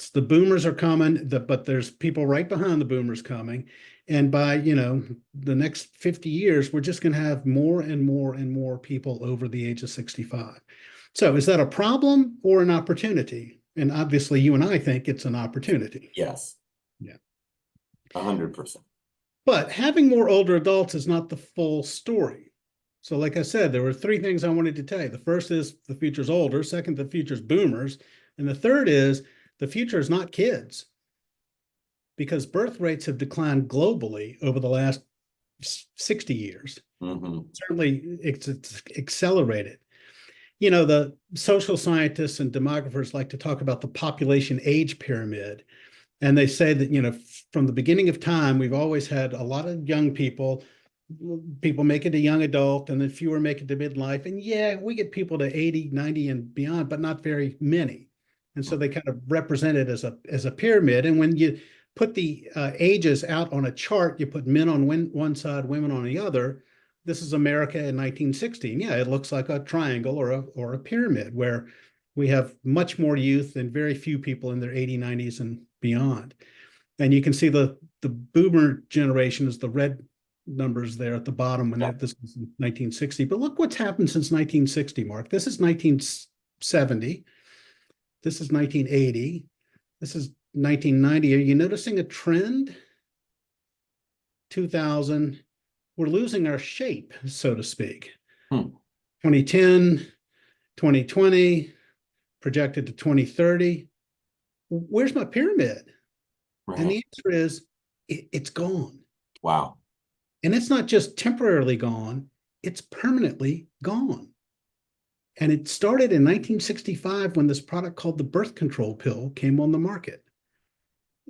the boomers are coming, but there's people right behind the boomers coming. And by, the next 50 years, we're just going to have more and more and more people over the age of 65. So is that a problem or an opportunity? And obviously you and I think it's an opportunity. Yes. Yeah. 100%. But having more older adults is not the full story. So like I said, there were three things I wanted to tell you. The first is the future's older. Second, the future's boomers. And the third is the future is not kids, because birth rates have declined globally over the last 60 years. Certainly it's accelerated. The social scientists and demographers like to talk about the population age pyramid. And they say that, from the beginning of time, we've always had a lot of young people. People make it a young adult, and then fewer make it to midlife. And yeah, we get people to 80, 90 and beyond, but not very many. And so they kind of represent it as a pyramid. And when you put the ages out on a chart, you put men on one side, women on the other. This is America in 1916. Yeah, it looks like a triangle or a pyramid where we have much more youth and very few people in their 80s, 90s and beyond. And you can see the boomer generation is the red numbers there at the bottom when this was in 1960. But look what's happened since 1960, Mark. This is 1970. This is 1980. This is 1990. Are you noticing a trend? 2000, we're losing our shape, so to speak. 2010, 2020, projected to 2030. Where's my pyramid? Right. And the answer is it's gone. Wow. And it's not just temporarily gone, it's permanently gone. And it started in 1965 when this product called the birth control pill came on the market.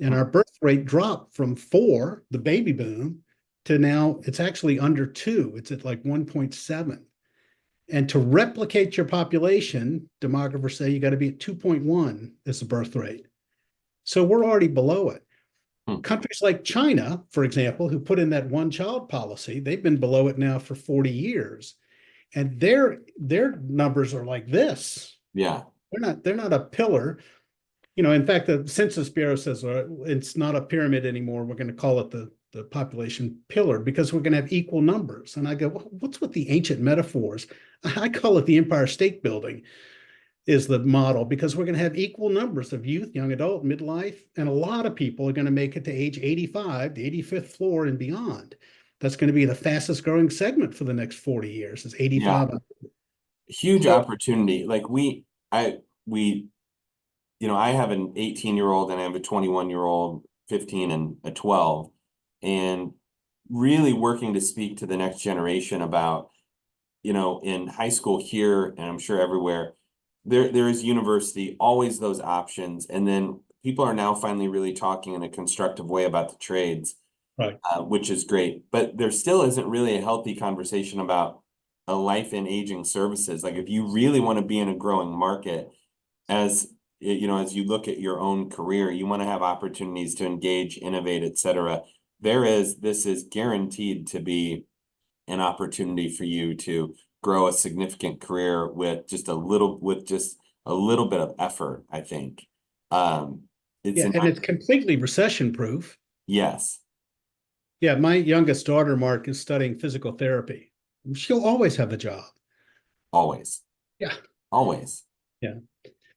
And our birth rate dropped from 4, the baby boom, to now it's actually under 2. It's at like 1.7. And to replicate your population, demographers say you got to be at 2.1 as the birth rate. So we're already below it. Countries like China, for example, who put in that one-child policy, they've been below it now for 40 years. And their numbers are like this. Yeah. They're not a pillar. In fact, the Census Bureau says it's not a pyramid anymore. We're going to call it the population pillar because we're going to have equal numbers. And I go, well, what's with the ancient metaphors? I call it the Empire State Building is the model, because we're going to have equal numbers of youth, young adult, midlife, and a lot of people are going to make it to age 85, the 85th floor and beyond. That's going to be the fastest growing segment for the next 40 years is 85. Yeah. Huge opportunity. Like I have an 18-year-old and I have a 21-year-old, 15 and a 12, and really working to speak to the next generation about, in high school here, and I'm sure everywhere, there is university, always those options. And then people are now finally really talking in a constructive way about the trades, right? Which is great. But there still isn't really a healthy conversation about a life in aging services. Like if you really want to be in a growing market, as you look at your own career, you want to have opportunities to engage, innovate, et cetera. This is guaranteed to be an opportunity for you to grow a significant career with just a little bit of effort, I think. It's completely recession proof. Yes. Yeah, my youngest daughter, Mark, is studying physical therapy. She'll always have a job. Always. Yeah. Always. Yeah.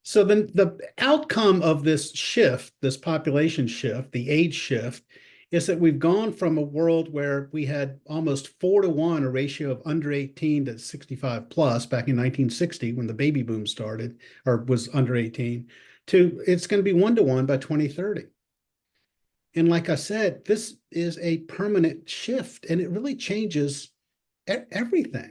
So then the outcome of this shift, this population shift, the age shift, is that we've gone from a world where we had almost 4-to-1, a ratio of under 18 to 65 plus back in 1960 when the baby boom started or was under 18, to it's going to be 1-to-1 by 2030. And like I said, this is a permanent shift and it really changes everything.